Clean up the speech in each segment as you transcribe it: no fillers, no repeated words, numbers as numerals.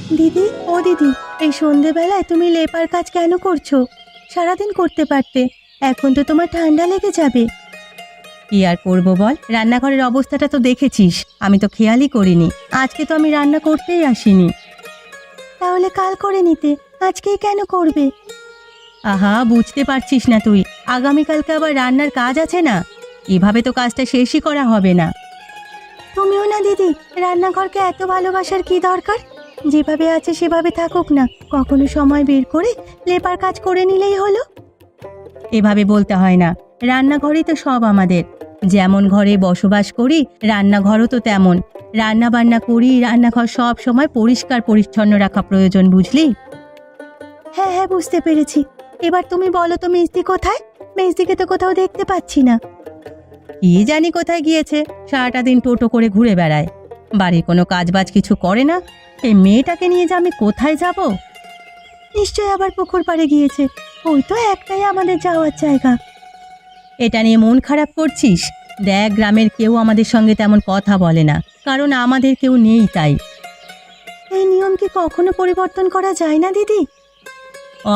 দিদি, ও দিদি, এই সন্ধেবেলায় তুমি লেপার কাজ কেন করছো? সারাদিন করতে পারতে। এখন তো তোমার ঠান্ডা লেগে যাবে। কি আর করবো বল, রান্নাঘরের অবস্থাটা তো দেখেছিস। আমি তো খেয়ালই করিনি। আজকে তো আমি রান্না করতেই আসিনি। তাহলে কাল করে নিতে, আজকেই কেন করবে? আহা, বুঝতে পারছিস না তুই? আগামীকালকে আবার রান্নার কাজ আছে না। এভাবে তো কাজটা শেষই করা হবে না। তুমিও না দিদি, রান্নাঘরকে এত ভালোবাসার কি দরকার? যেভাবে আছে সেভাবে থাকুক না। কখনো সময় বের করে লেপার কাজ করে নিলেই হলো। এভাবে বলতে হয় না। রান্নাঘরই তো সব আমাদের। যেমন ঘরে বসবাস করি, রান্নাঘরও তো তেমন। রান্না বান্না করি, রান্নাঘর সব সময় পরিষ্কার পরিচ্ছন্ন রাখা প্রয়োজন, বুঝলি? হ্যাঁ হ্যাঁ, বুঝতে পেরেছি। এবার তুমি বলো তো, মেজদি কোথায়? মেজদিকে তো কোথাও দেখতে পাচ্ছি না। কি জানি কোথায় গিয়েছে। সারাটা দিন টোটো করে ঘুরে বেড়ায়। বাড়ির কোনো কাজবাজ কিছু করে না। এই মেয়েটাকে নিয়ে যে আমি কোথায় যাব? নিশ্চয় আবার পুকুর পাড়ে গিয়েছে। ওই তো একটাই আমাদের যাওয়ার জায়গা। এটা নিয়ে মন খারাপ করছিস? দেখ, গ্রামের কেউ আমাদের সঙ্গে তেমন কথা বলে না, কারণ আমাদের কেউ নেই তাই। এই নিয়ম কি কখনো পরিবর্তন করা যায় না দিদি?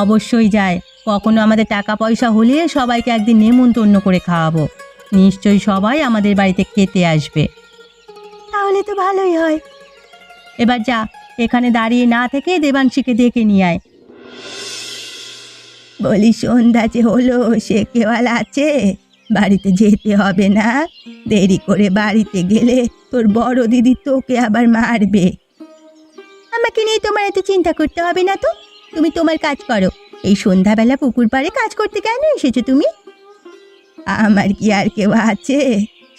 অবশ্যই যায়। কখনো আমাদের টাকা পয়সা হলে সবাইকে একদিন নেমন্তন্ন করে খাওয়াবো। নিশ্চয়ই সবাই আমাদের বাড়িতে খেতে আসবে। তাহলে তো ভালোই হয়। এবার যা, এখানে দাঁড়িয়ে না থেকে দেবাংশীকে ডেকে নিয়ে আয়। বলি, সন্ধ্যা যে হলো, সে কেউ আছে? বাড়িতে যেতে হবে না? দেরি করে বাড়িতে গেলে তোর বড় দিদি তোকে আবার মারবে। আমাকে নিয়ে তোমার এত চিন্তা করতে হবে না তো। তুমি তোমার কাজ করো। এই সন্ধ্যাবেলা পুকুর পাড়ে কাজ করতে কেন এসেছো তুমি? আমার কি আর কেউ আছে?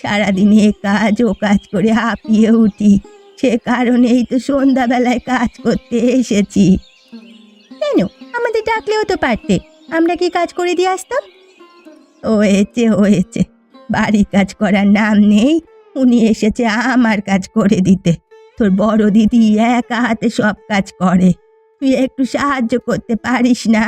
সারাদিন এ কাজ ও কাজ করে হাঁপিয়ে উঠি। সে কারণেই তো সন্ধ্যাবেলায় কাজ করতে এসেছি। কেন, আমাদের ডাকলেও তো পারতে। আমরা কি কাজ করে দিয়ে আসতাম? হয়েছে হয়েছে, বাড়ির কাজ করার নাম নেই। উনি এসেছে আমার কাজ করে দিতে। তোর বড় দিদি একা হাতে সব কাজ করে। তুই একটু সাহায্য করতে পারিস না?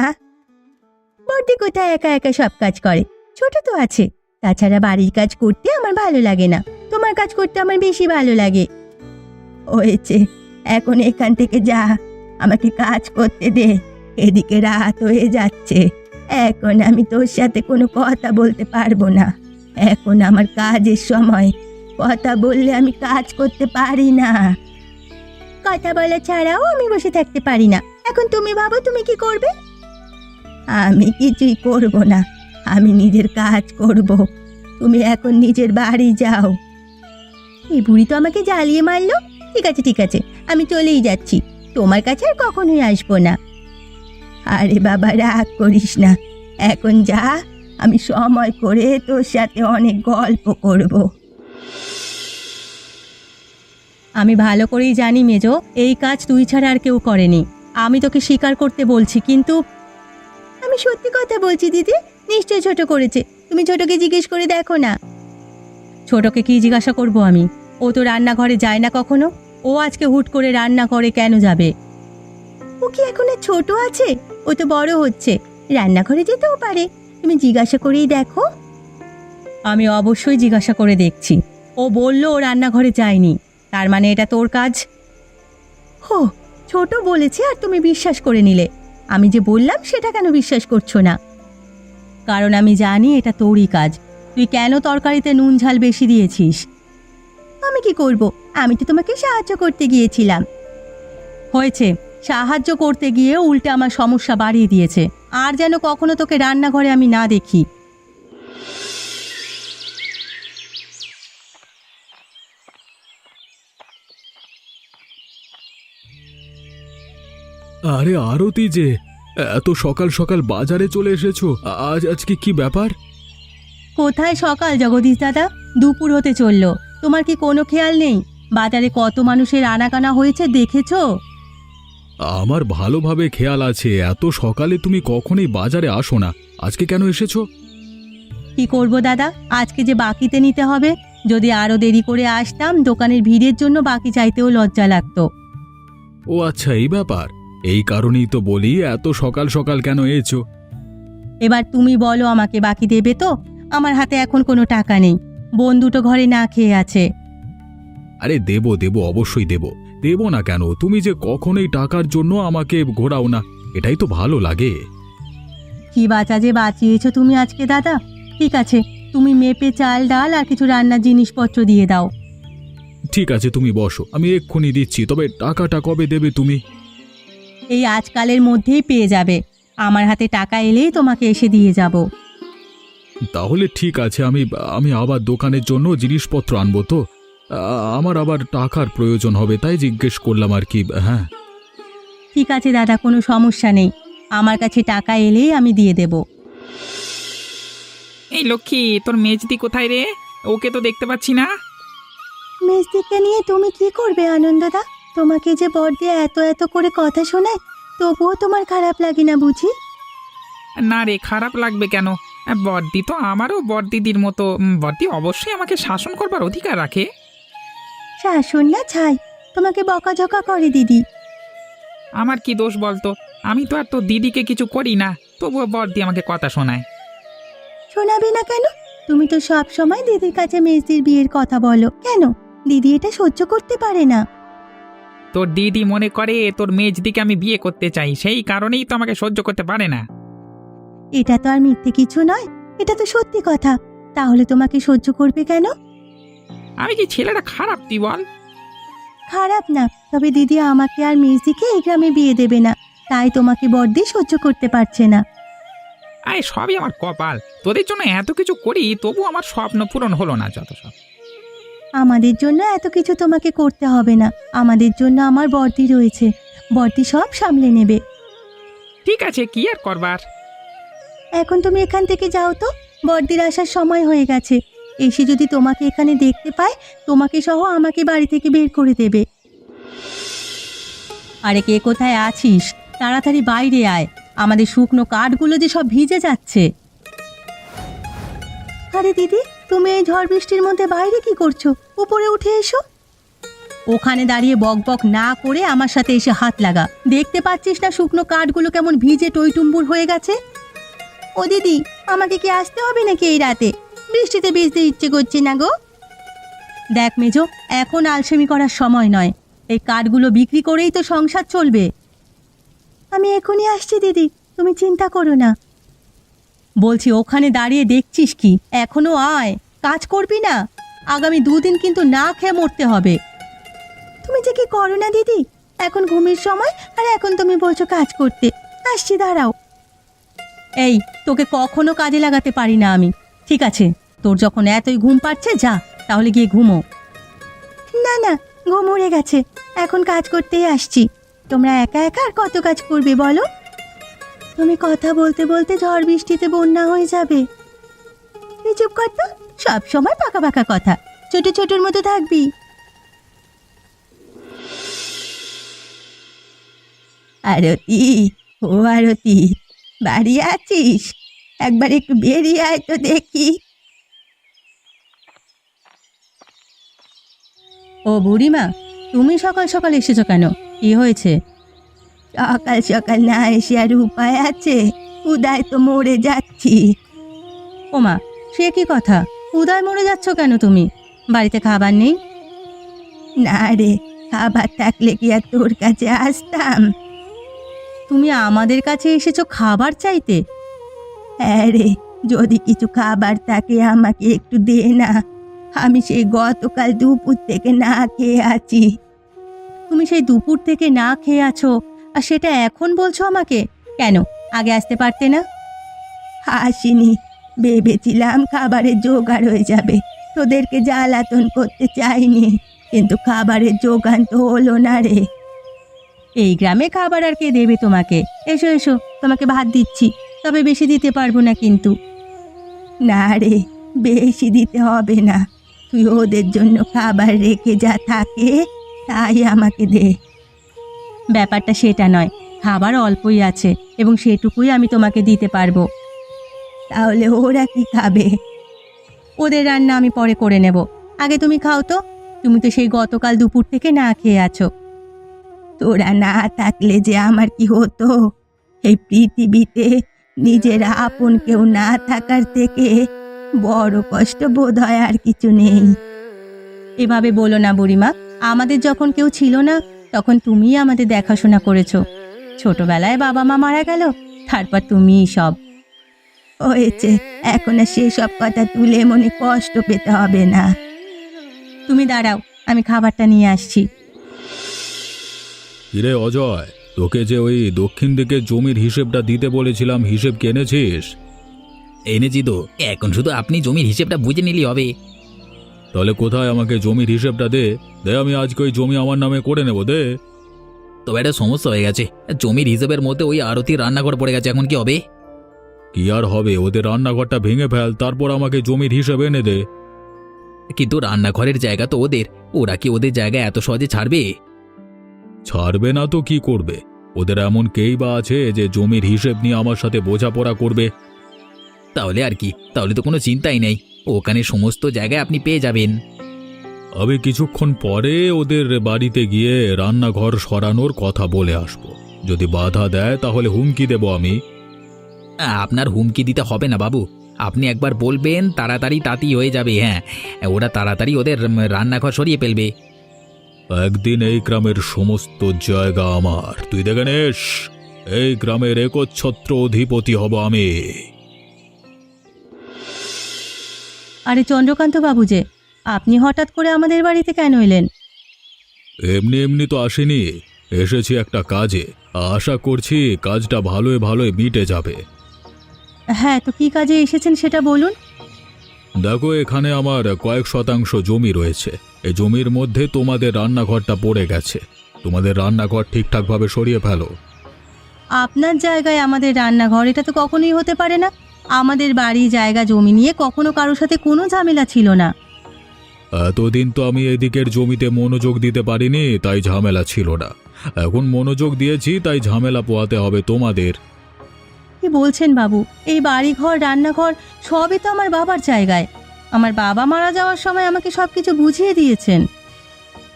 বড়দি কোথায় একা একা সব কাজ করে? ছোট তো আছে। তাছাড়া বাড়ির কাজ করতে আমার ভালো লাগে না। তোমার কাজ করতে আমার বেশি ভালো লাগে। হয়েছে, এখন এখান থেকে যা। আমাকে কাজ করতে দে। এদিকে রাত হয়ে যাচ্ছে। এখন আমি তোর সাথে কোনো কথা বলতে পারবো না। এখন আমার কাজের সময়। কথা বললে আমি কাজ করতে পারি না। কথা বলা ছাড়াও আমি বসে থাকতে পারি না। এখন তুমি ভাবো তুমি কি করবে? আমি কিছুই করব না। আমি নিজের কাজ করব। তুমি এখন নিজের বাড়ি যাও। এই বুড়ি তো আমাকে জ্বালিয়ে মারলো। ঠিক আছে ঠিক আছে, আমি চলেই যাচ্ছি। তোমার কাছে আর কখনোই আসবো না। আরে বাবা, রাগ করিস না। এখন যা, আমি সময় করে তোর সাথে অনেক গল্প করব। আমি ভালো করেই জানি মেজো, এই কাজ তুই ছাড়া আর কেউ করেনি। আমি তোকে স্বীকার করতে বলছি, কিন্তু আমি সত্যি কথা বলছি দিদি। নিশ্চয় ছোট করেছে। তুমি ছোটকে জিজ্ঞেস করে দেখো না। ছোটকে কি জিজ্ঞাসা করব আমি? ও তো রান্নাঘরে যায় না কখনো। ও আজকে হুট করে রান্নাঘরে কেন যাবে? ও কি এখন ছোট আছে? ও তো বড় হচ্ছে, রান্নাঘরে যেতেও পারে। তুমি জিজ্ঞাসা করেই দেখো। আমি অবশ্যই জিজ্ঞাসা করে দেখছি। ও বলল ও রান্নাঘরে যায়নি, তার মানে এটা তোর কাজ? হো, ছোট বলেছে আর তুমি বিশ্বাস করে নিলে। আমি যে বললাম সেটা কেন বিশ্বাস করছো না? কারণ আমি জানি এটা তোরই কাজ। তুই কেন তরকারিতে নুন ঝাল বেশি দিয়েছিস? আমি কি করব? আমি তো তোমাকে সাহায্য করতে গিয়েছিলাম। হয়েছে, সাহায্য করতে গিয়ে উল্টে আমার সমস্যা বাড়িয়ে দিয়েছে। আর যেন কখনো তোকে রান্নাঘরে আমি না দেখি। আরে আরতি যে, এত সকাল সকাল বাজারে চলে এসেছো। আজকে কি ব্যাপার? কোথায় সকাল জগদীশ দাদা, দুপুর হতে চললো। তোমার কি কোনো খেয়াল নেই বাজারে কত মানুষের আনাকানা হয়েছে দেখেছো? আমার ভালোভাবে খেয়াল আছে। এত সকালে তুমি কখনোই বাজারে আসো না, আজকে কেন এসেছো? কি করব দাদা, আজকে যে বাকিতে নিতে হবে। যদি আরো দেরি করে আসতাম, দোকানের ভিড়ের জন্য বাকি চাইতেও লজ্জা লাগতো। ও আচ্ছা, এই ব্যাপার। এই কারণেই তো বলি এত সকাল সকাল কেন এসেছো। এবার তুমি বলো, আমাকে বাকি দেবে তো? আমার হাতে এখন কোনো টাকা নেই। বোন দুটো ঘরে না খেয়ে আছে। আরে দেবো দেবো, অবশ্যই দেবো। দেবো না কেন? তুমি যে কখনোই টাকার জন্য আমাকে ঘোরাও না, এটাই তো ভালো লাগে। কি বাঁচা যে বাঁচিয়েছো তুমি আজকে দাদা। ঠিক আছে, তুমি মেপে চাল ডাল আর কিছু রান্নার জিনিসপত্র দিয়ে দাও। ঠিক আছে, তুমি বসো, আমি এক্ষুনি দিচ্ছি। তবে টাকাটা কবে দেবে তুমি? এই আজকালের মধ্যেই পেয়ে যাবে। আমার হাতে টাকা এলেই তোমাকে এসে দিয়ে যাব। তাহলে ঠিক আছে, আমি আমি আবার দোকানের জন্য জিনিসপত্র আনবো তো। আমার আবার টাকার প্রয়োজন হবে, তাই জিজ্ঞেস করলাম আর কি। হ্যাঁ, ঠিক আছে দাদা, কোনো সমস্যা নেই। আমার কাছে টাকা এলেই আমি দিয়ে দেব। এই লক্ষ্মী, তোর মেজদি কোথায় রে? ওকে তো দেখতে পাচ্ছি না। মেজদিকে নিয়ে তুমি কি করবে আনন্দদা? তোমাকে যে বড়দি এত এত করে কথা শোনায়, তবুও তোমার খারাপ লাগে না বুঝি? না রে, খারাপ লাগবে কেন? বড়দি তো আমারও বড়দিদির মতো। বড়দি অবশ্যই আমাকে শাসন করবার অধিকার রাখে। শাসন না ছাই, তোমাকে বকাঝকা করে দিদি। আমার কি দোষ বলতো? আমি তো আর তোর দিদিকে কিছু করি না, তবুও বড়দি আমাকে কথা শোনায়। শোনাবে না কেন? তুমি তো সব সময় দিদির কাছে মেজদির বিয়ের কথা বলো কেন? দিদি এটা সহ্য করতে পারে না। তোর দিদি মনে করে তোর মেজদিকে আমি বিয়ে করতে চাই, সেই কারণেই তো আমাকে সহ্য করতে পারে না। এটা তো আর মিথ্যে কিছু নয়, এটা তো সত্যি কথা। তাহলে তোমাকে সহ্য করবে কেন? আমি কি ছেলেটা খারাপ তুই বল? খারাপ না, তবে দিদি আমাকে আর মেজদিকে এই গ্রামে বিয়ে দেবে না, তাই তোমাকে বড়দি সহ্য করতে পারছে না। আরে সবই আমার কপাল, তোদের জন্য এত কিছু করি তবু আমার স্বপ্ন পূরণ হলো না। যত সব আমাদের জন্য এত কিছু তোমাকে করতে হবে না, আমাদের জন্য আমার বড়দি রয়েছে, বড়দি সব সামলে নেবে। ঠিক আছে, কি আর করবার। এখন তুমি এখান থেকে যাও তো, বড়দির আসার সময় হয়ে গেছে। এসে যদি তোমাকে এখানে দেখতে পায়, তোমাকে সহ আমাকে বাড়ি থেকে বের করে দেবে। আরে কে কোথায় আছিস? তাড়াতাড়ি বাইরে আয়, আমাদের শুকনো কাঠগুলো যে সব ভিজে যাচ্ছে। আরে দিদি, তুমি এই ঝড় বৃষ্টির মধ্যে বাইরে কি করছো? উপরে উঠে এসো। ওখানে দাঁড়িয়ে বক বক না করে আমার সাথে এসে হাত লাগা। দেখতে পাচ্ছিস না শুকনো কাঠগুলো কেমন ভিজে টইটুম্বুর হয়ে গেছে? ও দিদি, আমাকে কি আসতে হবে নাকি এই রাতে? বৃষ্টিতে ভিজতে ইচ্ছে করছে না গো। দেখ মেজো, এখন আলসেমি করার সময় নয়, এই কাঠগুলো বিক্রি করেই তো সংসার চলবে। আমি এখনই আসছি দিদি, তুমি চিন্তা করো না। বলছি ওখানে দাঁড়িয়ে দেখছিস কি? এখনো আয়, কাজ করবি না? আগামী 2 দিন কিন্তু না খেয়ে মরতে হবে। তুমি যে কি করো না দিদি, এখন ঘুমের সময় আর এখন তুমি বলছো কাজ করতে। আসছি, দাঁড়াও। এই, তোকে কখনো কাজে লাগাতে পারি না আমি। ঠিক আছে, তোর যখন এতই ঘুম পাচ্ছে, যা তাহলে গিয়ে ঘুমো। না না, ঘুম উড়ে গেছে, এখন কাজ করতেই আসছি। তোমরা একা একা আর কত কাজ করবে বলো? তুমি কথা বলতে বলতে ঝড় বৃষ্টিতে বন্যা হয়ে যাবে। তুই চুপ কর তো, সব সময় পাকা পাকা কথা, ছোট ছোটর মতো থাকবি। আরতি, ও আরতি, বাড়ি আছিস? একবার একটু বেরিয়ে আয় তো দেখি। ও বুড়িমা, তুমি সকাল সকাল এসেছো কেন? কি হয়েছে? সকাল সকাল না এসে আর উপায় আছে? উদয় তো মরে যাচ্ছি। ওমা, সে কি কথা? উদয় মরে যাচ্ছ কেন তুমি? বাড়িতে খাবার নেই? না রে, খাবার থাকলে কি আর তোর কাছে আসতাম? তুমি আমাদের কাছে এসেছো খাবার চাইতে? হ্যাঁ রে, যদি কিছু খাবার থাকে আমাকে একটু দে না, আমি সেই গতকাল দুপুর থেকে না খেয়ে আছি। তুমি সেই দুপুর থেকে না খেয়ে আছো, আর সেটা এখন বলছো আমাকে? কেন আগে আসতে পারতে না? আসিনি, ভেবেছিলাম খাবারের জোগাড় হয়ে যাবে, তোদেরকে জ্বালাতন করতে চাইনি, কিন্তু খাবারের জোগান তো হলো না রে। এই গ্রামে খাবার আর কে দেবে তোমাকে? এসো এসো, তোমাকে ভাত দিচ্ছি, তবে বেশি দিতে পারবো না কিন্তু। না রে, বেশি দিতে হবে না, তুই ওদের জন্য খাবার রেখে যা থাকে তাই আমাকে দে। ব্যাপারটা সেটা নয়, খাবার অল্পই আছে এবং সেটুকুই আমি তোমাকে দিতে পারবো। তাহলে ওরা কি খাবে? ওদের রান্না আমি পরে করে নেব, আগে তুমি খাও তো। তুমি তো সেই গতকাল দুপুর থেকে না খেয়ে আছো। তোরা না থাকলে যে আমার কি হতো? এই পৃথিবীতে নিজের আপন কেউ না থাকার থেকে বড় কষ্ট বোধ হয় আর কিছু নেই। এভাবে বলো না বুড়িমা, আমাদের যখন কেউ ছিল না তখন তুমিই আমাদের দেখাশোনা করেছো। ছোটবেলায় বাবা মা মারা গেল, তারপর তুমিই সব। হয়েছে, এখন আর সেসব কথা তুলে মনে কষ্ট পেতে হবে না। তুমি দাঁড়াও, আমি খাবারটা নিয়ে আসছি। কিরে অজয়, তোকে যে ওই দক্ষিণ দিকে জমির হিসেবটা দিতে বলেছিলাম, হিসেব কি এনেছিস? এনেছি তো, এখন শুধু আপনি জমির হিসেবটা বুঝে নিলেই হবে। তাহলে কোথায় আমাকে জমির হিসেবটা দে। আমি আজকে ওই জমি আমার নামে করে নেব, দে। তবে একটা সমস্যা হয়ে গেছে, জমির হিসেবের মধ্যে ওই আরতির রান্নাঘর পড়ে গেছে, এখন কি হবে? কি আর হবে, ওদের রান্নাঘরটা ভেঙে ফেল, তারপর আমাকে জমির হিসেব এনে দে। কিন্তু রান্নাঘরের জায়গা তো ওদের, ওরা কি ওদের জায়গা এত সহজে ছাড়বে? ছাড়বে না তো কি করবে? ওদের এমন কেই বা আছে যে জমির হিসেব নিয়ে আমার সাথে বোঝাপড়া করবে? তাহলে আর কি, তাহলে তো কোনো চিন্তাই নেই, ওখানে সমস্ত জায়গায় আপনি পেয়ে যাবেন। আমি কিছুক্ষণ পরে ওদের বাড়িতে গিয়ে রান্নাঘর সরানোর কথা বলে আসব। যদি বাধা দেয় তাহলে হুমকি দেব আমি। আপনার হুমকি দিতে হবে না বাবু, আপনি একবার বলবেন, তাড়াতাড়ি তাতেই হয়ে যাবে। হ্যাঁ, ওরা তাড়াতাড়ি ওদের রান্নাঘর সরিয়ে ফেলবে। একদিন এই গ্রামের সমস্ত জায়গা আমার, তুই দেখে নিস। এই গ্রামের একচ্ছত্র অধিপতি হব আমি। আরে চন্দ্রকান্ত বাবু যে, আপনি হঠাৎ করে আমাদের বাড়িতে কেন এলেন? এমনি এমনি তো আসেনি, এসেছি একটা কাজে। আশা করছি কাজটা ভালোই ভালোই মিটে যাবে। হ্যাঁ, তো কি কাজে এসেছেন সেটা বলুন। দেখো, এখানে আমার কয়েক শতাংশ জমি রয়েছে। এই জমির মধ্যে তোমাদের রান্নাঘরটা পড়ে গেছে। তোমাদের রান্নাঘর ঠিকঠাকভাবে সরিয়ে ফেলো। আপনার জায়গায় আমাদের রান্নাঘর, এটা তো কখনোই হতে পারে না। আমাদের বাড়ি জায়গা জমি নিয়ে কখনো কারোর সাথে কোনো ঝামেলা ছিল না। এতদিন তো আমি এদিকের জমিতে মনোযোগ দিতে পারিনি, তাই ঝামেলা ছিল না। এখন মনোযোগ দিয়েছি, তাই ঝামেলা পোহাতে হবে তোমাদের। কি বলছেন বাবু? এই বাড়িঘর রান্নাঘর সবই তো আমার বাবার জায়গায়। আমার বাবা মারা যাওয়ার সময় আমাকে সবকিছু বুঝিয়ে দিয়েছেন।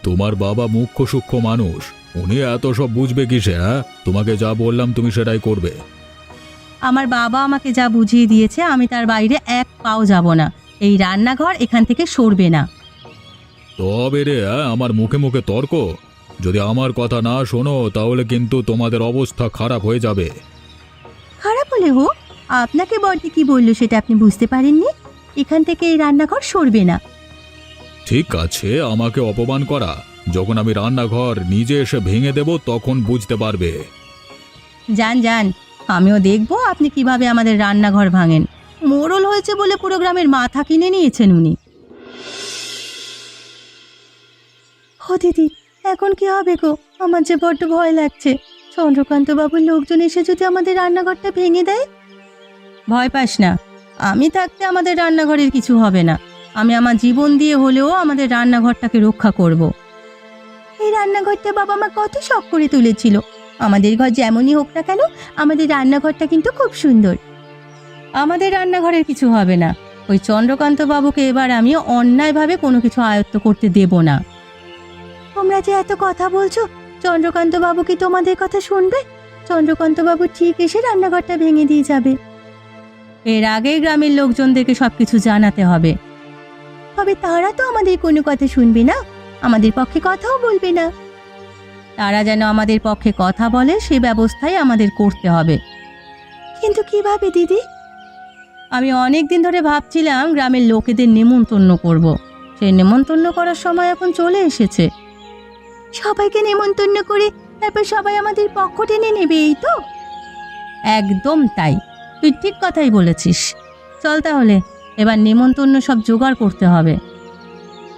তোমার বাবা মুখ্য সূক্ষ্ম মানুষ, উনি এত সব বুঝবে কিসে? হ্যাঁ, তোমাকে যা বললাম তুমি সেটাই করবে। আমার বাবা আমাকে যা বুঝিয়ে দিয়েছে, আমি তার বাইরে এক পাও যাব না। এই রান্নাঘর এখান থেকে সরবে না। তবে রে, আমার মুখে মুখে তর্ক? যদি আমার কথা না শোনো তাহলে কিন্তু তোমাদের অবস্থা খারাপ হয়ে যাবে। খারাপ হলে হোক, আপনাকে বড়দি কি বললো সেটা আপনি বুঝতে পারেননি? এখান থেকে এই রান্নাঘর সরবে না। ঠিক আছে, আমাকে অপমান করা। যখন আমি রান্নাঘর নিজে এসে ভেঙে দেব তখন বুঝতে পারবে। যান যান, আমিও দেখব আপনি কিভাবে আমাদের রান্নাঘর ভাঙেন। মোড়ল হয়েছে বলে পুরো গ্রামের মাথা কিনে নিয়েছেন উনি। ও দিদি, এখন কি হবে গো? আমার যে বড্ড ভয় লাগছে। চন্দ্রকান্ত বাবুর লোকজন এসে যদি আমাদের রান্নাঘরটা ভেঙে দেয়? ভয় পাস না, আমি থাকতে আমাদের রান্নাঘরের কিছু হবে না। আমি আমার জীবন দিয়ে হলেও আমাদের রান্নাঘরটাকে রক্ষা করব। এই রান্নাঘরটা বাবা মা কত শখ করে তুলেছিল। আমাদের ঘর যেমনই হোক না কেন, আমাদের রান্নাঘরটা কিন্তু খুব সুন্দর। আমাদের রান্নাঘরের কিছু হবে না। ওই চন্দ্রকান্ত বাবুকে এবার আমি অন্যায়ভাবে কোনো কিছু আয়ত্ত করতে দেব না। তোমরা যে এত কথা বলছো, চন্দ্রকান্ত বাবু কি তোমাদের কথা শুনবে? চন্দ্রকান্ত বাবু ঠিক এসে রান্নাঘরটা ভেঙে দিয়ে যাবে। এর আগে গ্রামের লোকজনদেরকে সবকিছু জানাতে হবে। তবে তারা তো আমাদের কোনো কথা শুনবে না, আমাদের পক্ষে কথাও বলবে না। তারা যেন আমাদের পক্ষে কথা বলে সে ব্যবস্থাই আমাদের করতে হবে। কিন্তু কিভাবে দিদি? আমি অনেক দিন ধরে ভাবছিলাম গ্রামের লোকেদের নেমন্তন্ন করব। সেই নেমন্তন্ন করার সময় এখন চলে এসেছে। সবাইকে নেমন্তন্ন করে তারপর সবাই আমাদের পক্ষ টেনে নেবে, এই তো? একদম তাই, তুই ঠিক কথাই বলেছিস। চল তাহলে, এবার নেমন্তন্ন সব জোগাড় করতে হবে।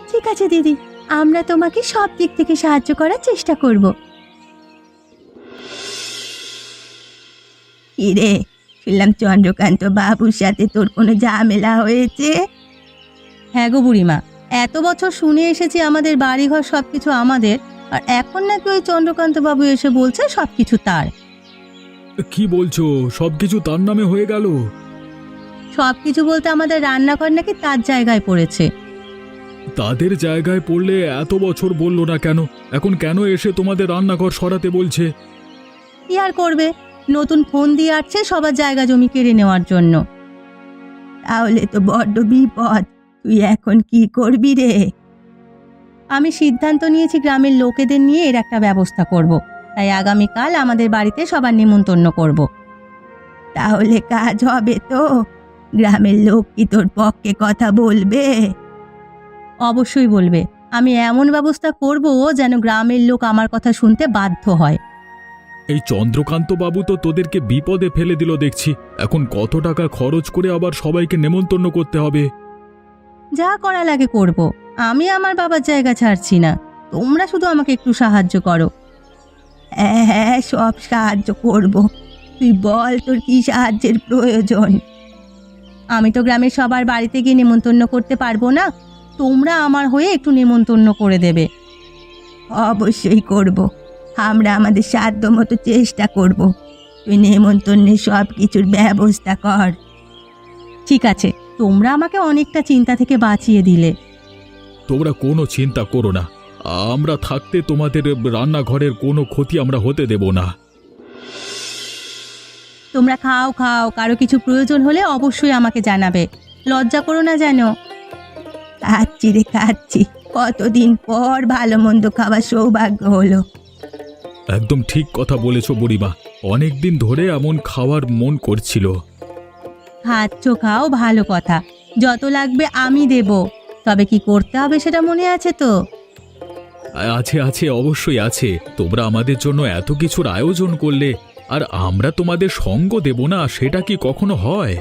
ঠিক আছে দিদি, আমরা তোমাকে সব দিক থেকে সাহায্য করার চেষ্টা করব। কিরে, শুনলাম চন্দ্রকান্ত বাবুর সাথে তোর কোনো ঝামেলা হয়েছে? হ্যাঁ গো বুড়িমা, এত বছর শুনে এসেছি আমাদের বাড়িঘর সবকিছু আমাদের, আর এখন নাকি ওই চন্দ্রকান্ত বাবু এসে বলছে সবকিছু তার। কি বলছো? সবকিছু তার নামে হয়ে গেল? সবকিছু বলতে আমাদের রান্নাঘর নাকি তার জায়গায় পড়েছে। তাদের জায়গায় পড়লে এত বছর বললো না কেন? এখন কেন এসে তোমাদের রান্নাঘর সরাতে বলছে? কি আর করবে, নতুন ফোন দিয়ে আসছে সবার জায়গা জমি কেড়ে নেওয়ার জন্য। তাহলে তো বড্ড বিপদ। তুই এখন কি করবি রে? আমি সিদ্ধান্ত নিয়েছি গ্রামের লোকেদের নিয়ে এর একটা ব্যবস্থা করব। তাই আগামীকাল আমাদের বাড়িতে সবার নিমন্ত্রণ করব। তাহলে কাজ হবে তো? গ্রামের লোক কি তোর পক্ষে কথা বলবে? অবশ্যই বলবে। আমি এমন ব্যবস্থা করব যেন গ্রামের লোক আমার কথা শুনতে বাধ্য হয়। এই চন্দ্রকান্ত বাবু তো তোদেরকে বিপদে ফেলে দিল দেখছি। এখন কত টাকা খরচ করে আবার সবাইকে নেমন্তন্ন করতে হবে। যা করা লাগে করব। আমি আমার বাবার জায়গা ছাড়ছি না। তোমরা শুধু আমাকে একটু সাহায্য করো। হ্যাঁ হ্যাঁ, সব সাহায্য করব। তুই বল তোর কি সাহায্যের প্রয়োজন। আমি তো গ্রামের সবার বাড়িতে গিয়ে নেমন্তন্ন করতে পারবো না। তোমরা আমার হয়ে একটু নেমন্তন্ন করে দেবে। অবশ্যই করব। আমরা আমাদের সাধ্য মতো চেষ্টা করব। তুই নেমন্তন্নের সব কিছুর ব্যবস্থা কর। ঠিক আছে, তোমরা আমাকে অনেকটা চিন্তা থেকে বাঁচিয়ে দিলে। তোমরা কোনো চিন্তা করো না। আমরা থাকতে তোমাদের রান্নাঘরের কোনো ক্ষতি আমরা হতে দেব না। তোমরা খাও খাও, কারো কিছু প্রয়োজন হলে অবশ্যই আমাকে জানাবে। লজ্জা করো না যেন। খাচ্ছি রে খাচ্ছি, কতদিন পর ভালো মন্দ খাবার সৌভাগ্য হলো। একদম ঠিক কথা বলেছ বুড়িমা। অনেক দিন ধরে এমন খাওয়ার মন করছিল। খাচ্ছ খাও, ভালো কথা। যত লাগবে আমি দেব। তবে কি করতে হবে সেটা মনে আছে তো? আছে আছে, অবশ্যই আছে। তোমরা আমাদের জন্য এত কিছুর আয়োজন করলে, আর আমরা তোমাদের সঙ্গ দেব না, সেটা কি কখনো হয়?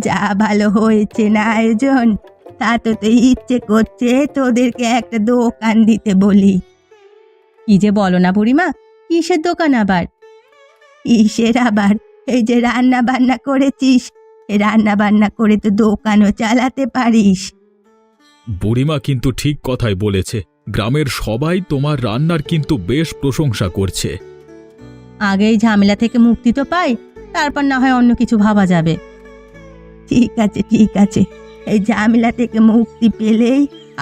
যা ভালো হয়েছে না আয়োজন, তা তো ইচ্ছে করছে তোদেরকে একটা দোকান দিতে বলি। কি যে বলো না বুড়িমা, কিসের দোকান আবার? কিসের আবার? এই যে রান্না বান্না করেছিস, এই রান্না বান্না করে তো দোকানও চালাতে পারিস। বুড়িমা কিন্তু ঠিক কথাই বলেছে। গ্রামের সবাই তোমার রান্নার কিন্তু বেশ প্রশংসা করছে। আগে এই ঝামেলা থেকে মুক্তি তো পাই, তারপর না হয় অন্য কিছু ভাবা যাবে। ঠিক আছে ঠিক আছে, এই ঝামেলা থেকে মুক্তি পেলেই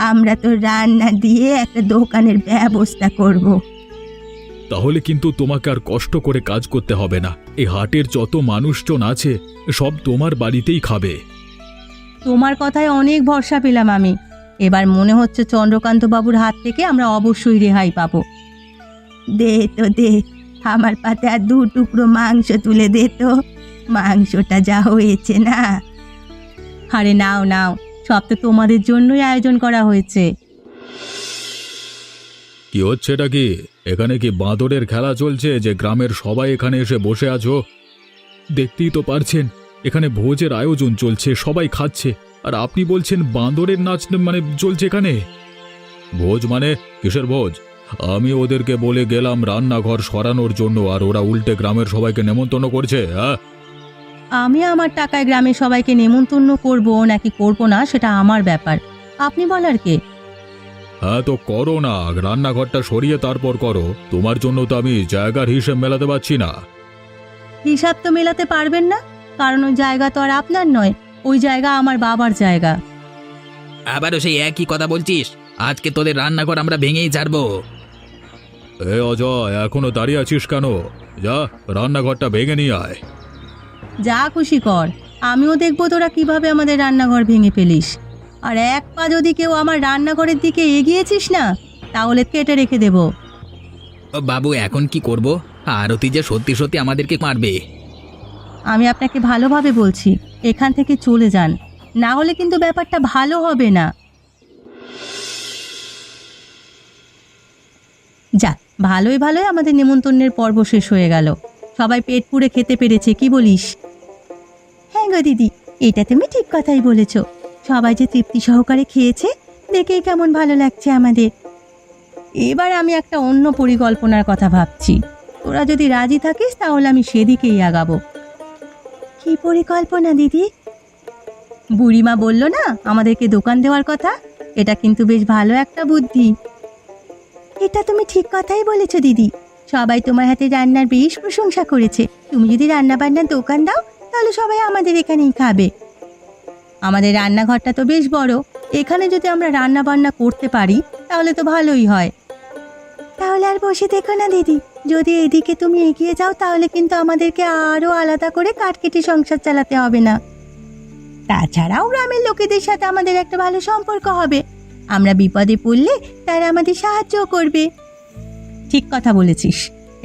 আমরা তো রান্না দিয়ে একটা দোকানের ব্যবস্থা করব। তাহলে কিন্তু তোমাকে আর কষ্ট করে কাজ করতে হবে না। এই হাটের যত মানুষজন আছে সব তোমার বাড়িতেই খাবে। তোমার কথায় অনেক ভরসা পেলাম আমি। এবার মনে হচ্ছে চন্দ্রকান্ত বাবুর হাত থেকে আমরা অবশ্যই রেহাই পাবো। দে তো দে, আমার পাতে আর 2 টুকরো মাংস তুলে দে তো। মাংসটা যা হয়েছে না। আরে নাও নাও, সব তো তোমাদের জন্যই আয়োজন করা হয়েছে। কি হচ্ছে এটা কি? এখানে কি বাঁদরের খেলা চলছে যে গ্রামের সবাই এখানে এসে বসে আছো? দেখতেই তো পারছেন, এখানে ভোজের আয়োজন চলছে, সবাই খাচ্ছে, আর আপনি বলছেন বাঁদরের নাচ মানে চলছে এখানে? ভোজ মানে কিসের ভোজ? আমি ওদেরকে বলে গেলাম রান্নাঘর সরানোর জন্য, আর ওরা উল্টে গ্রামের সবাইকে নেমন্তন্ন করছে। হ্যাঁ, আমি আমার টাকায় গ্রামের সবাইকে নেমন্তন্ন করব নাকি করব না সেটা আমার ব্যাপার, আপনি বলার কে? হ্যাঁ তো করো না, রান্নাঘরটা সরিয়ে তারপর করো। তোমার জন্য তো আমি জায়গার হিসেব মেলাতে পারছি না। হিসাব তো মেলাতে পারবেন না, কারণ ওই জায়গা তো আর আপনার নয়, ওই জায়গা আমার বাবার জায়গা। আবারও সেই একই কথা বলছিস? আজকে তোদের রান্নাঘর আমরা ভেঙেই ছাড়বো। এ অজয়, এখনো দাঁড়িয়ে আছিস কেন? যা, রান্নাঘরটা ভেঙে নিয়ে আয়। যা খুশি কর, আমিও দেখবো তোরা কিভাবে আমাদের রান্নাঘর ভেঙে ফেলিস। আর এক পা যদি কেউ আমার রান্নাঘরের দিকে এগিয়েছিস না, তাহলে কেটে রেখে দেব। বাবু এখন কি করব? আরতি যে সত্যি সত্যি আমাদেরকে মারবে। আমি আপনাকে ভালোভাবে বলছি, এখান থেকে চলে যান, না হলে কিন্তু ব্যাপারটা ভালো হবে না। যাক, ভালোই ভালোই আমাদের নেমন্তন্নের পর্ব শেষ হয়ে গেল। সবাই পেট পুড়ে খেতে পেরেছে, কি বলিস? হ্যাঁ গো দিদি, এটা তুমি ঠিক কথাই বলেছ। সবাই যে তৃপ্তি সহকারে খেয়েছে দেখেই কেমন ভালো লাগছে আমাদের। এবার আমি একটা অন্য পরিকল্পনার কথা ভাবছি। তোরা যদি রাজি থাকিস তাহলে আমি সেদিকেই আগাবো। কি পরিকল্পনা দিদি? বুড়িমা বলল না আমাদেরকে দোকান দেওয়ার কথা, এটা কিন্তু বেশ ভালো একটা বুদ্ধি। এটা তুমি ঠিক কথাই বলেছ দিদি, সবাই তোমার হাতে রান্নার বেশ প্রশংসা করেছে। তুমি যদি রান্না বান্নার দোকান দাও তাহলে সবাই আমাদের এখানেই খাবে। আমাদের রান্নাঘরটা তো বেশ বড়, এখানে যদি আমরা রান্না বান্না করতে পারি তাহলে তো ভালোই হয়। তাহলে আর বসে দেখো না দিদি, যদি এদিকে তুমি এগিয়ে যাও তাহলে কিন্তু আমাদেরকে আরও আলাদা করে কাঠ কেটে সংসার চালাতে হবে না। তাছাড়াও গ্রামের লোকেদের সাথে আমাদের একটা ভালো সম্পর্ক হবে। আমরা বিপদে পড়লে তারা আমাদের সাহায্য করবে। ঠিক কথা বলেছিস।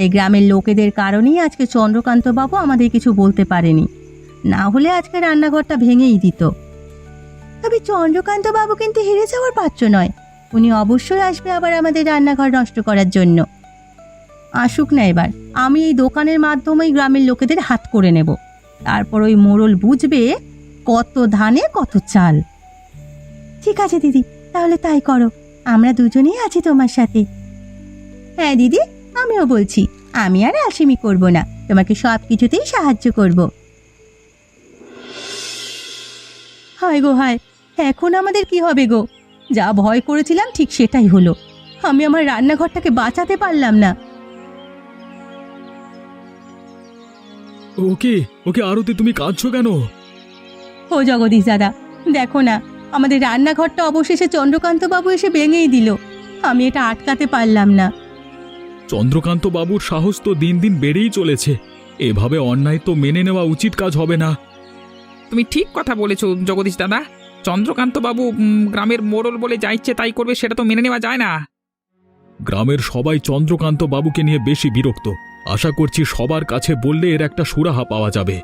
এই গ্রামের লোকেদের কারণেই আজকে চন্দ্রকান্ত বাবু আমাদের কিছু বলতে পারেনি, না হলে আজকে রান্নাঘরটা ভেঙেই দিত। তবে চন্দ্রকান্ত বাবু কিন্তু হেরে যাওয়ার পাত্র নয়। উনি অবশ্যই আসবে আবার আমাদের রান্নাঘর নষ্ট করার জন্য। আসুক না এবার, আমি এই দোকানের মাধ্যমেই গ্রামের লোকেদের হাত করে নেব। তারপর ওই মোড়ল বুঝবে কত ধানে কত চাল। ঠিক আছে দিদি, তাহলে তাই করো। আমরা দুজনেই আছি তোমার সাথে। হ্যাঁ দিদি, আমিও বলছি, আমি আর আলসেমি করব না, তোমাকে সব কিছুতেই সাহায্য করব। হায় গো হায়, এখন আমাদের কি হবে গো? যা ভয় করেছিলাম ঠিক সেটাই হলো। আমি আমার রান্নাঘরটাকে বাঁচাতে পারলাম না। ওকে ওকে, আরতি তুমি কাঁদছো কেন? ও জগদীশ দাদা, দেখো না, আমাদের রান্নাঘরটা অবশেষে চন্দ্রকান্ত বাবু এসে ভেঙেই দিল। আমি এটা আটকাতে পারলাম না। চন্দ্রকান্ত বাবুর সাহস তো দিন দিন বেড়েই চলেছে। এভাবে অন্যায় তো মেনে নেওয়া উচিত কাজ হবে না। তুমি ঠিক কথা বলেছো জগদীশ দাদা। চন্দ্রকান্ত বাবু গ্রামের মোড়ল বলে যা ইচ্ছে তাই করবে, সেটা তো মেনে নেওয়া যায় না। গ্রামের সবাই চন্দ্রকান্ত বাবুকে নিয়ে বেশি বিরক্ত। আশা করছি সবার কাছে বললে এর একটা সুরাহা পাওয়া যাবে।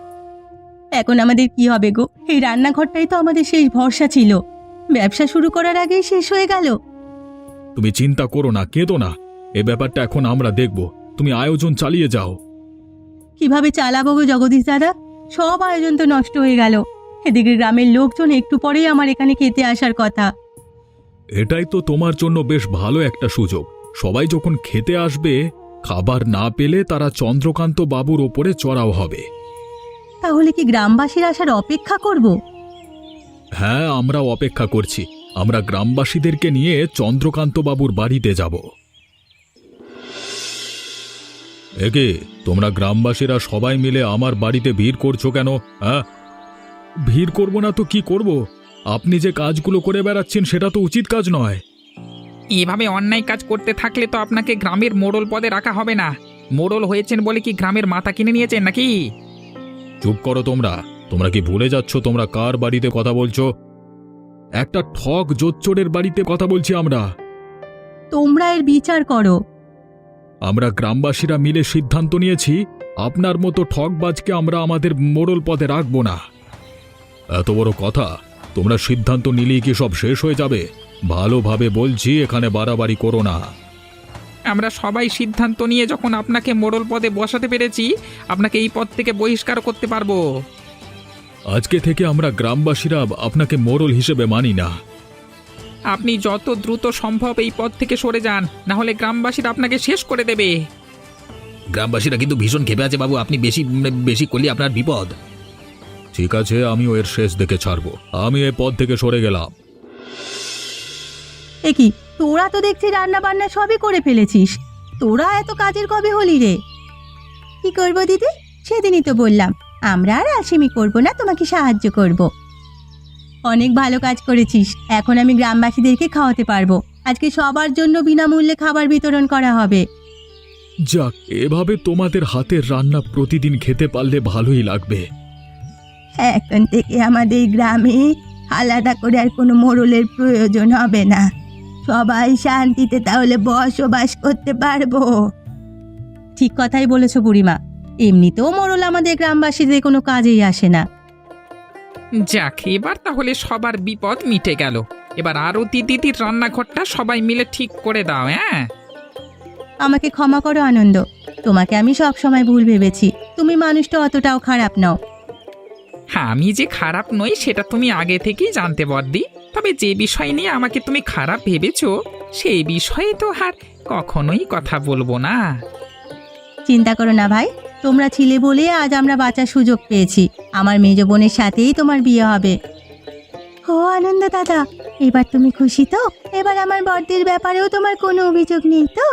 এখন আমাদের কি হবে গো? এই রান্নাঘরটাই তো আমাদের শেষ ভরসা ছিল। ব্যবসা শুরু করার আগেই শেষ হয়ে গেল। তুমি চিন্তা করো না, কেঁদো না। এ ব্যাপারটা এখন আমরা দেখব। তুমি আয়োজন চালিয়ে যাও। কিভাবে চালাবো গো জগদীশ দাদা? সব আয়োজন তো নষ্ট হয়ে গেল। এদিকে গ্রামের লোকজন একটু পরেই আমার এখানে খেতে আসার কথা। এটাই তো তোমার জন্য বেশ ভালো একটা সুযোগ। সবাই যখন খেতে আসবে, খাবার না পেলে তারা চন্দ্রকান্ত বাবুর ওপরে চড়াও হবে। তাহলে কি গ্রামবাসীর আসার অপেক্ষা করব? হ্যাঁ, আমরা অপেক্ষা করছি। আমরা গ্রামবাসীদেরকে নিয়ে চন্দ্রকান্ত বাবুর বাড়িতে যাব। একে, তোমরা গ্রামবাসীরা সবাই মিলে আমার বাড়িতে ভিড় করছো কেন? হ্যাঁ, ভিড় করব না তো কি করব? আপনি যে কাজগুলো করে বেড়াচ্ছেন সেটা তো উচিত কাজ নয়। এভাবে অন্যায় কাজ করতে থাকলে তো আপনাকে গ্রামের মোড়ল পদে রাখা হবে না। মোড়ল হয়েছেন বলে কি গ্রামের মাথা কিনে নিয়েছেন নাকি? চুপ করো তোমরা। তোমরা কি ভুলে যাচ্ছ তোমরা কার বাড়িতে কথা বলছো? একটা ঠক জোচ্চোরের বাড়িতে কথা বলছি আমরা। তোমরা এর বিচার করো। আমরা গ্রামবাসীরা মিলে সিদ্ধান্ত নিয়েছি, আপনার মতো ঠকবাজকে আমরা আমাদের মোড়ল পদে রাখব না। এত বড় কথা, তোমরা সিদ্ধান্ত নিলেই কি সব শেষ হয়ে যাবে? ভালোভাবে বলছি, এখানে বাড়াবাড়ি করো না। আমরা সবাই সিদ্ধান্ত নিয়ে যখন আপনাকে মোড়ল পদে বসাতে পেরেছি, আপনাকে এই পদ থেকে বহিষ্কার করতে পারবো। আজকে থেকে আমরা গ্রামবাসীরা আপনাকে মোড়ল হিসেবে মানি না। আপনি যত দ্রুত সম্ভব এই পদ থেকে সরে যান, না হলে গ্রামবাসীরা আপনাকে শেষ করে দেবে। গ্রামবাসীরা কিন্তু ভীষণ ক্ষেপে আছে বাবু, আপনি বেশি বেশি করলে আপনার বিপদ। ঠিক আছে, আমিও এর শেষ দেখে ছাড়বো। আমি এই পদ থেকে সরে গেলাম। এ কি, তোরা তো দেখছি রান্না বান্না সবই করে ফেলেছিস। তোরা এত কাজের কবে হলি রে? কি করব দিদি? সেদিনই তো বললাম আমরা আর আলসেমি করব না, তোমাকে সাহায্য করব। অনেক ভালো কাজ করেছিস। এখন আমি গ্রামবাসীদেরকে খাওয়াতে পারবো। আজকে সবার জন্য বিনামূল্যে খাবার বিতরণ করা হবে। যাক, এভাবে তোমাদের হাতের রান্না প্রতিদিন খেতে পারলে ভালোই লাগবে। এখন থেকে আমাদের গ্রামে আলাদা করে আর কোনো মোড়লের প্রয়োজন হবে না। সবাই শান্তিতে তাহলে বসবাস করতে পারবো। ঠিক কথাই বলেছ বুড়িমা। এমনিতেও মোড়ল আমাদের গ্রামবাসীদের কোনো কাজেই আসে না। যাক, এবার তাহলে সবার বিপদ মিটে গেল। এবার আরতি দিদির রান্নাঘরটা সবাই মিলে ঠিক করে দাও। হ্যাঁ, আমাকে ক্ষমা করো আনন্দ। তোমাকে আমি সব সময় ভুল ভেবেছি। তুমি মানুষটা অতটাও খারাপ নও। আমি যে খারাপ নই সেটা তুমি আগে থেকেই জানতে বর্দি। তবে যে বিষয় নিয়ে আমাকে তুমি খারাপ ভেবেছো, সেই বিষয়ে তো আর কখনোই কথা বলবো না। চিন্তা করো না ভাই, তোমরা ছিলে বলে আজ আমরা বাঁচার সুযোগ পেয়েছি। আমার মেজ বোনের সাথেই তোমার বিয়ে হবে। ও আনন্দ দাদা, এবার তুমি খুশি তো? এবার আমার বড়দির ব্যাপারেও তোমার কোনো অভিযোগ নেই তো?